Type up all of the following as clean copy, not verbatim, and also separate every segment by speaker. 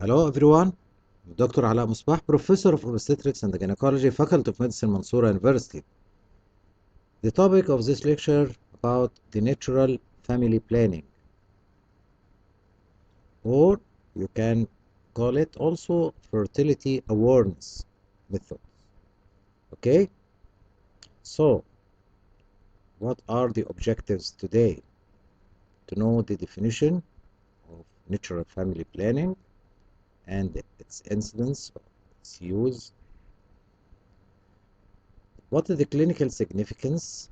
Speaker 1: Hello everyone, I'm Dr. Alaa Mosbah, Professor of Obstetrics and Gynecology, Faculty of Medicine, Mansoura University. The topic of this lecture about the natural family planning, or you can call it also fertility awareness method. Okay, so what are the objectives today? To know the definition of natural family planning and its incidence, its use. What is the clinical significance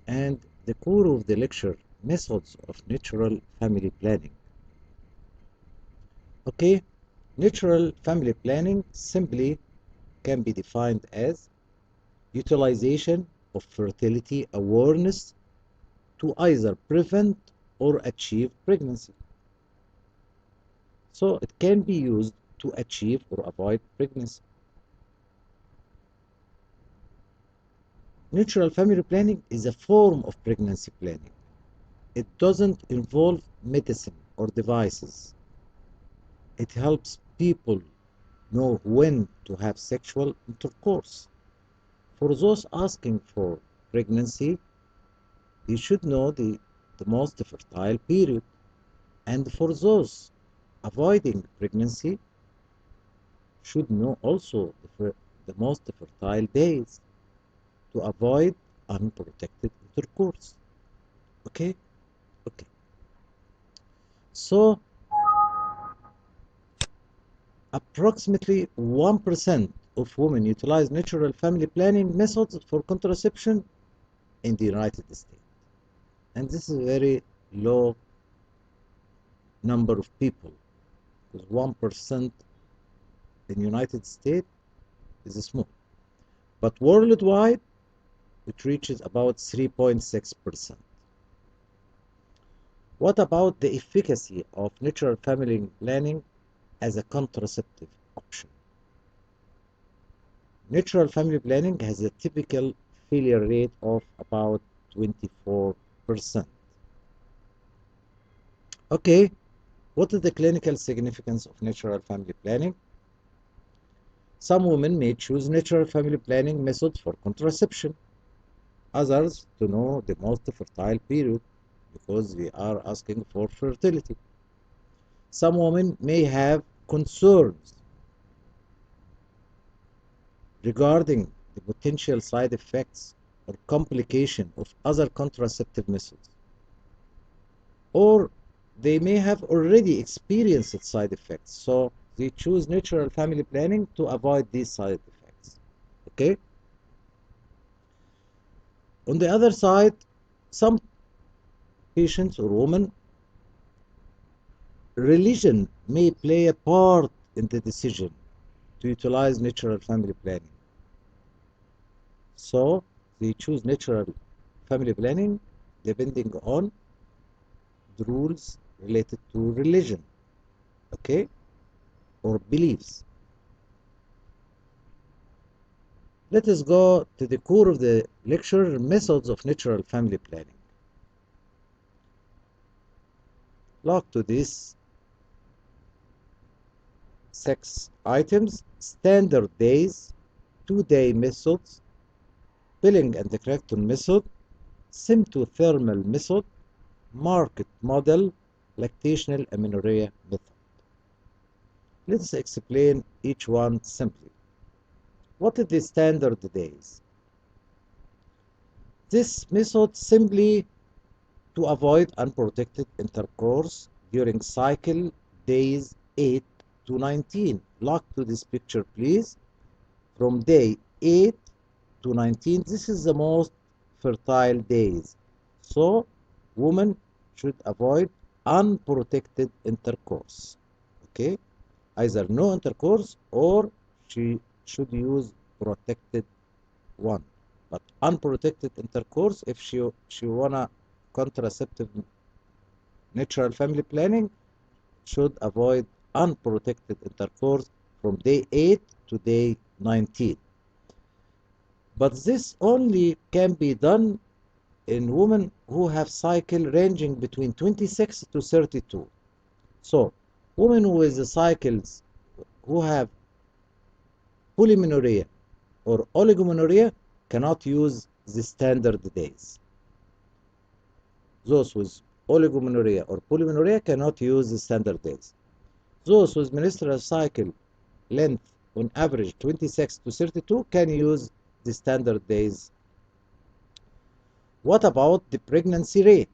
Speaker 1: and the core of the lecture, methods of natural family planning. Okay, natural family planning simply can be defined as utilization of fertility awareness to either prevent or achieve pregnancy. So it can be used to achieve or avoid pregnancy. Natural family planning is a form of pregnancy planning. It doesn't involve medicine or devices. It helps people know when to have sexual intercourse. For those asking for pregnancy, you should know the most fertile period. And for those avoiding pregnancy, should know also the most fertile days to avoid unprotected intercourse. Okay? Okay. So, approximately 1% of women utilize natural family planning methods for contraception in the United States. And this is a very low number of people, because 1% in the United States is small. But worldwide, it reaches about 3.6%. What about the efficacy of natural family planning as a contraceptive option? Natural family planning has a typical failure rate of about 24%. Okay, what is the clinical significance of natural family planning? Some women may choose natural family planning methods for contraception, others to know the most fertile period because we are asking for fertility. Some women may have concerns regarding the potential side effects or complication of other contraceptive methods, or they may have already experienced side effects, so they choose natural family planning to avoid these side effects. Okay? On the other side, some patients or women, religion may play a part in the decision to utilize natural family planning. So they choose natural family planning depending on the rules related to religion, okay, or beliefs. Let us go to the core of the lecture, methods of natural family planning. Look to these 6 items: standard days, 2-day methods, Billings and the Creighton method, Symptothermal Method, Marquette Model, Lactation Amenorrhea method. Let's explain each one simply. What is the standard days? This method simply to avoid unprotected intercourse during cycle days 8 to 19. Look to this picture, please. From day 8 to 19, this is the most fertile days. So, women should avoid unprotected intercourse. Okay? Either no intercourse or she should use protected one. But unprotected intercourse, if she wanna contraceptive natural family planning, should avoid unprotected intercourse from day 8 to day 19. But this only can be done in women who have cycle ranging between 26 to 32. So Women with the cycles who have polymenorrhea or oligomenorrhea cannot use the standard days. Those with oligomenorrhea or polymenorrhea cannot use the standard days. Those with menstrual cycle length on average 26 to 32 can use the standard days. What about the pregnancy rate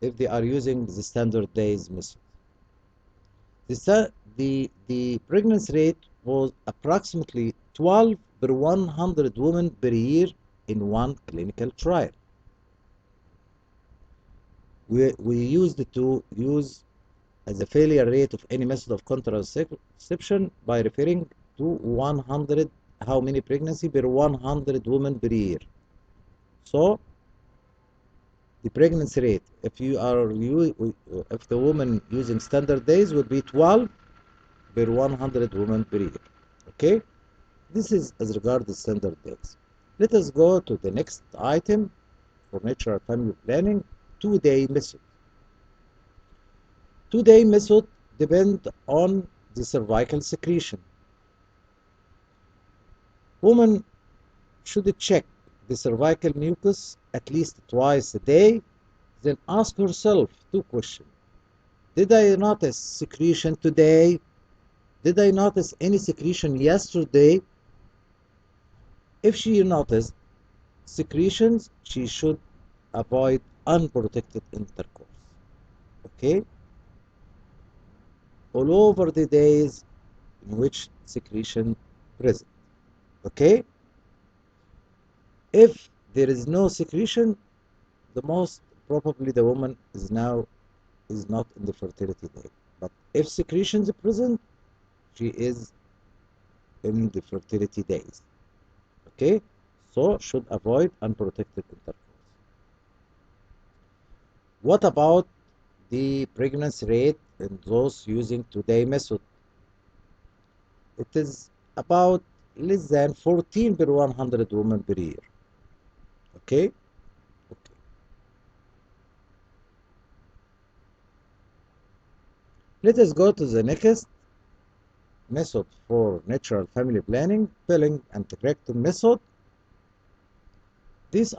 Speaker 1: if they are using the standard days method? The pregnancy rate was approximately 12 per 100 women per year in one clinical trial. We used to use as a failure rate of any method of contraception by referring to 100, how many pregnancy per 100 women per year. So the pregnancy rate, if the woman using standard days would be 12 per 100 women per year. Okay, this is as regards the standard days. Let us go to the next item for natural family planning, two-day method. Two-day method depend on the cervical secretion. Woman should check the cervical mucus at least twice a day, then ask herself two questions. Did I notice secretion today? Did I notice any secretion yesterday? If she noticed secretions, she should avoid unprotected intercourse. Okay? All over the days in which secretion present. Okay? If there is no secretion, the most probably the woman is not in the fertility day. But if secretion is present, she is in the fertility days. Okay? So should avoid unprotected intercourse. What about the pregnancy rate in those using two-day method? It is about less than 14 per 100 women per year. Okay? Okay. Let us go to the next method for natural family planning, Billings and Creighton method. These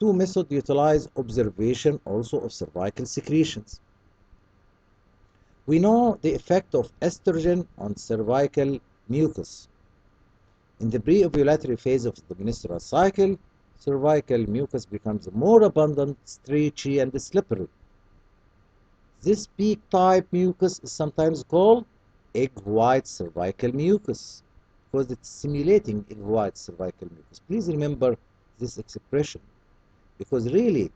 Speaker 1: two methods utilize observation also of cervical secretions. We know the effect of estrogen on cervical mucus. In the pre-ovulatory phase of the menstrual cycle, cervical mucus becomes more abundant, stretchy, and slippery. This peak-type mucus is sometimes called egg-white cervical mucus because it's simulating egg-white cervical mucus. Please remember this expression because really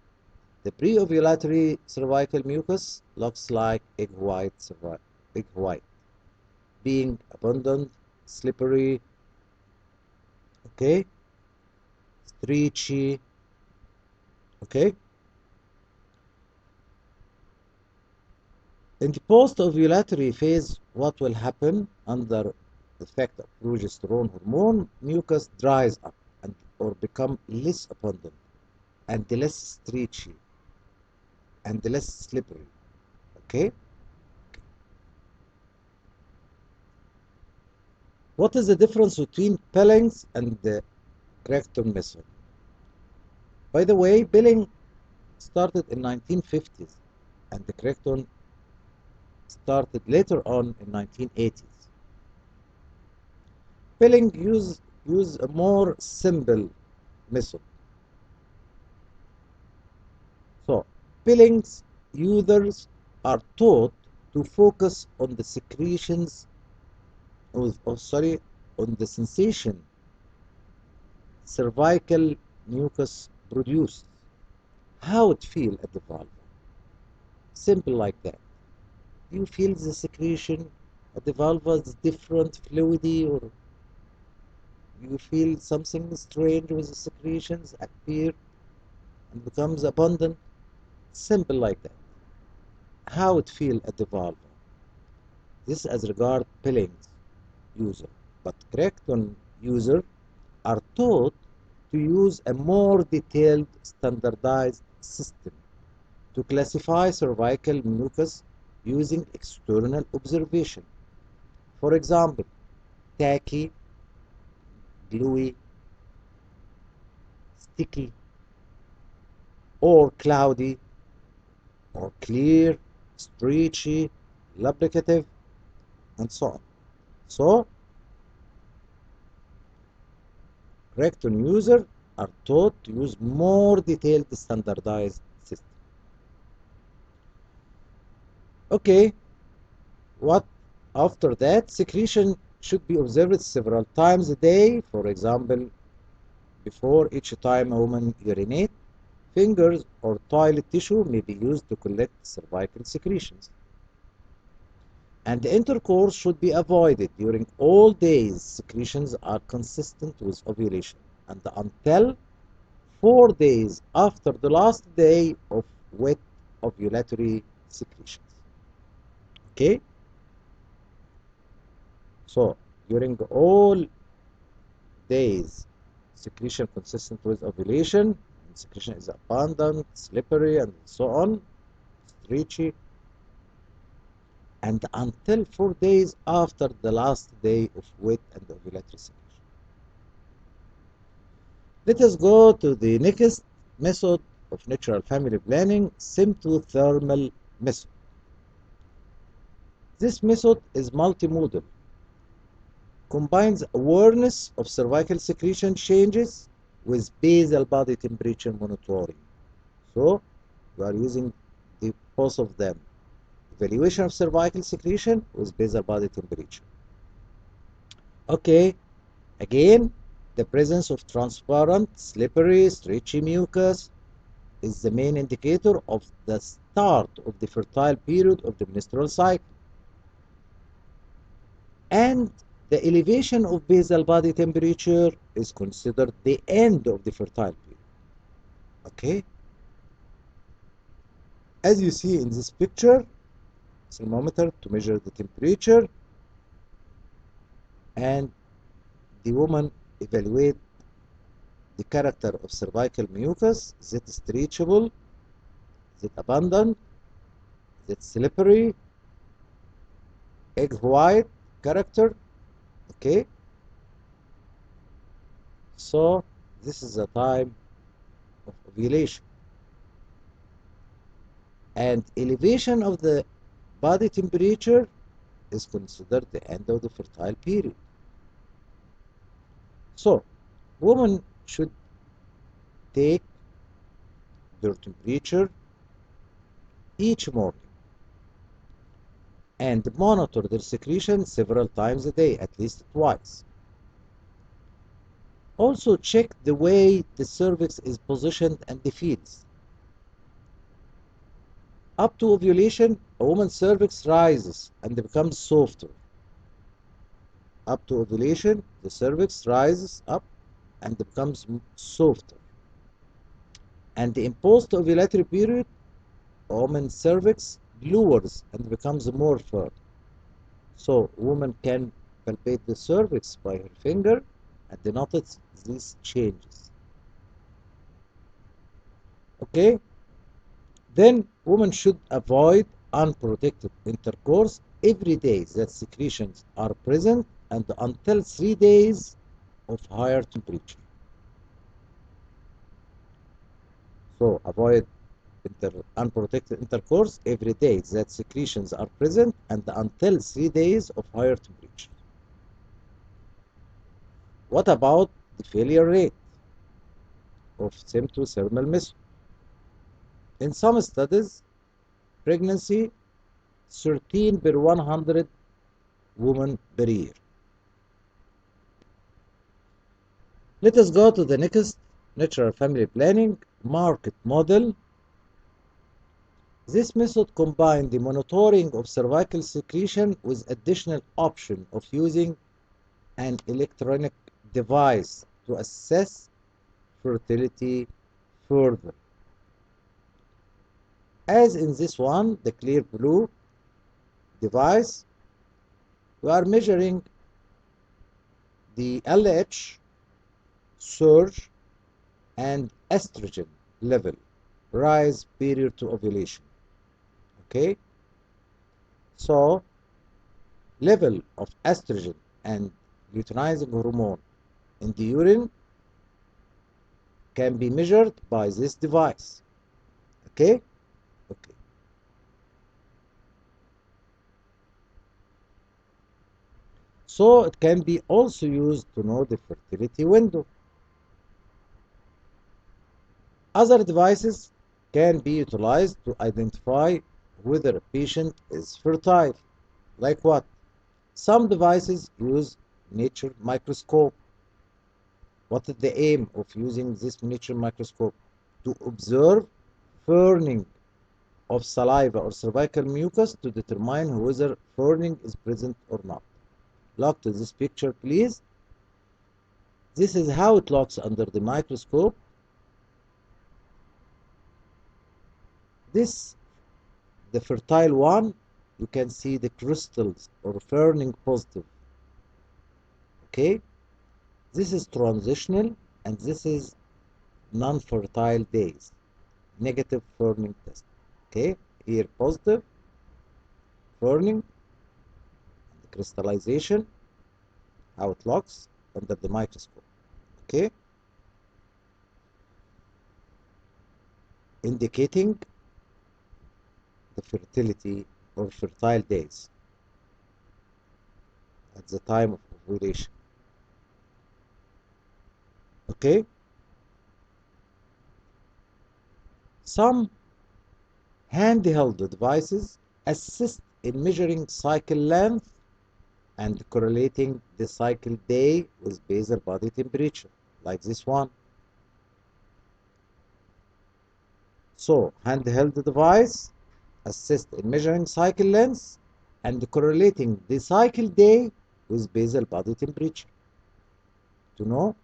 Speaker 1: the pre-ovulatory cervical mucus looks like egg-white, being abundant, slippery, okay, stretchy, okay. In the post-ovulatory phase, what will happen under the effect of progesterone hormone? Mucus dries up or become less abundant and less stretchy and less slippery. Okay? What is the difference between Billings and the Creighton method? By the way, Billings started in 1950s and the Creighton started later on in 1980s. Billings use a more simple method. So, Billings users are taught to focus on the secretions, on the sensation cervical mucus produces, how it feels at the vulva. Simple like that. Do you feel the secretion at the vulva is different, fluidy, or you feel something strange with the secretions appear and becomes abundant? Simple like that. How it feel at the vulva. This as regard Billings user. But Creighton user are taught to use a more detailed standardized system to classify cervical mucus using external observation. For example, tacky, gluey, sticky, or cloudy, or clear, stretchy, lubricative, and so on. So, Creighton users are taught to use more detailed standardized system. Okay, what after that? Secretion should be observed several times a day. For example, before each time a woman urinates, fingers or toilet tissue may be used to collect cervical secretions. And intercourse should be avoided during all days. Secretions are consistent with ovulation and until 4 days after the last day of wet ovulatory secretions. Okay? So, during all days, secretion consistent with ovulation, and secretion is abundant, slippery, and so on, stretchy, and until 4 days after the last day of wet and ovulatory secretion. Let us go to the next method of natural family planning, symptothermal method. This method is multimodal, combines awareness of cervical secretion changes with basal body temperature monitoring. So, we are using both of them. Evaluation of cervical secretion with basal body temperature. Okay, again, the presence of transparent, slippery, stretchy mucus is the main indicator of the start of the fertile period of the menstrual cycle. And the elevation of basal body temperature is considered the end of the fertile period. Okay? As you see in this picture, thermometer to measure the temperature, and the woman evaluate the character of cervical mucus. Is it stretchable? Is it abundant? Is it slippery? Egg white character? Okay? So, this is the time of ovulation. And elevation of the body temperature is considered the end of the fertile period. So, women should take their temperature each morning and monitor their secretion several times a day, at least twice. Also check the way the cervix is positioned and feels. Up to ovulation, a woman's cervix rises and becomes softer. Up to ovulation, the cervix rises up and becomes softer. And in post-ovulatory period, a woman's cervix lowers and becomes more firm. So, woman can palpate the cervix by her finger and notice these changes. Okay? Then, women should avoid unprotected intercourse every day that secretions are present and until 3 days of higher temperature. So, avoid unprotected intercourse every day that secretions are present and until 3 days of higher temperature. What about the failure rate of symptothermal method? In some studies, pregnancy 13 per 100 women per year. Let us go to the next natural family planning, Marquette Model. This method combines the monitoring of cervical secretion with additional option of using an electronic device to assess fertility further. As in this one, the clear blue device, we are measuring the LH surge and estrogen level rise period to ovulation. Okay? So level of estrogen and luteinizing hormone in the urine can be measured by this device. Okay? Okay. So it can be also used to know the fertility window. Other devices can be utilized to identify whether a patient is fertile. Like what? Some devices use nature microscope. What is the aim of using this nature microscope? To observe furning of saliva or cervical mucus to determine whether furning is present or not. Look to this picture, please. This is how it looks under the microscope. This, the fertile one, you can see the crystals or furning positive. Okay? This is transitional and this is non-fertile days. Negative furning test. Okay? Here positive furning and crystallization, how it looks under the microscope. Okay? Indicating the fertility or fertile days at the time of ovulation. Okay? Some handheld devices assist in measuring cycle length and correlating the cycle day with basal body temperature, like this one. So, handheld device assist in measuring cycle length and correlating the cycle day with basal body temperature to know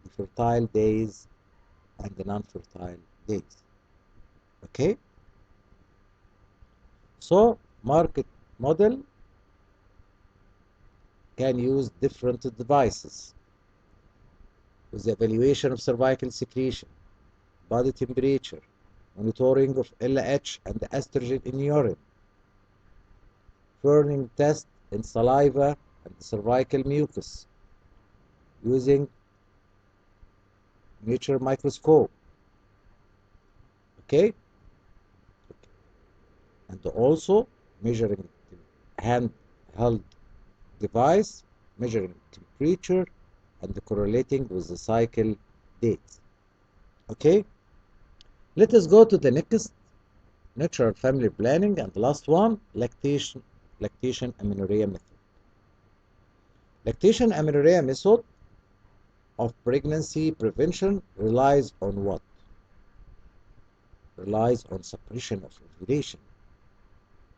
Speaker 1: the fertile days and the non-fertile days. Okay? So, Marquette Model can use different devices with the evaluation of cervical secretion, body temperature, monitoring of LH and estrogen in urine, furning test in saliva and cervical mucus using nature microscope. Okay? And also measuring handheld device, measuring temperature and correlating with the cycle dates. Okay? Let us go to the next natural family planning and the last one, lactation amenorrhea method. Lactation amenorrhea method of pregnancy prevention relies on what? Relies on suppression of ovulation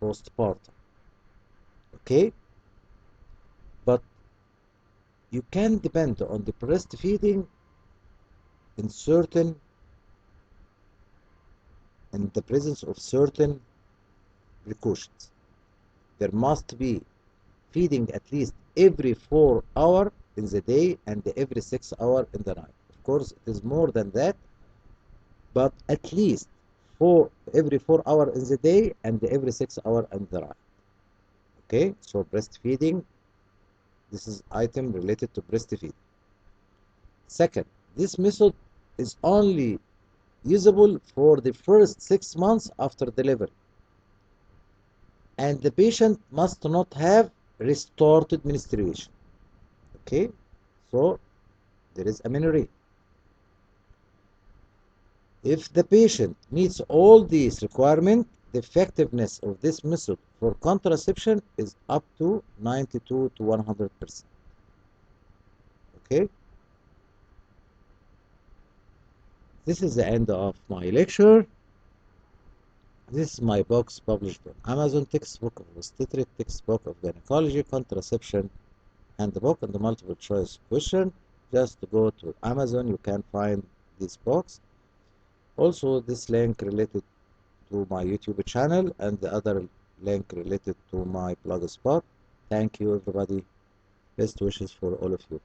Speaker 1: postpartum. Okay? But you can depend on the breastfeeding in the presence of certain precautions. There must be feeding at least every 4 hours in the day and every 6 hours in the night. Of course, it is more than that, but at least every 4 hours in the day and every 6 hours in the night. Okay, so breastfeeding, this is item related to breastfeeding. Second, this method is only usable for the first 6 months after delivery, and the patient must not have restored menstruation. Okay, so there is amenorrhea. If the patient meets all these requirements, the effectiveness of this method for contraception is up to 92 to 100%. Okay, this is the end of my lecture. This is my books published on Amazon: textbook of obstetrics, textbook of gynecology, contraception, and the book and the multiple choice question. Just go to Amazon, you can find these books. Also, this link related to my YouTube channel and the other link related to my blogspot. Thank you, everybody. Best wishes for all of you.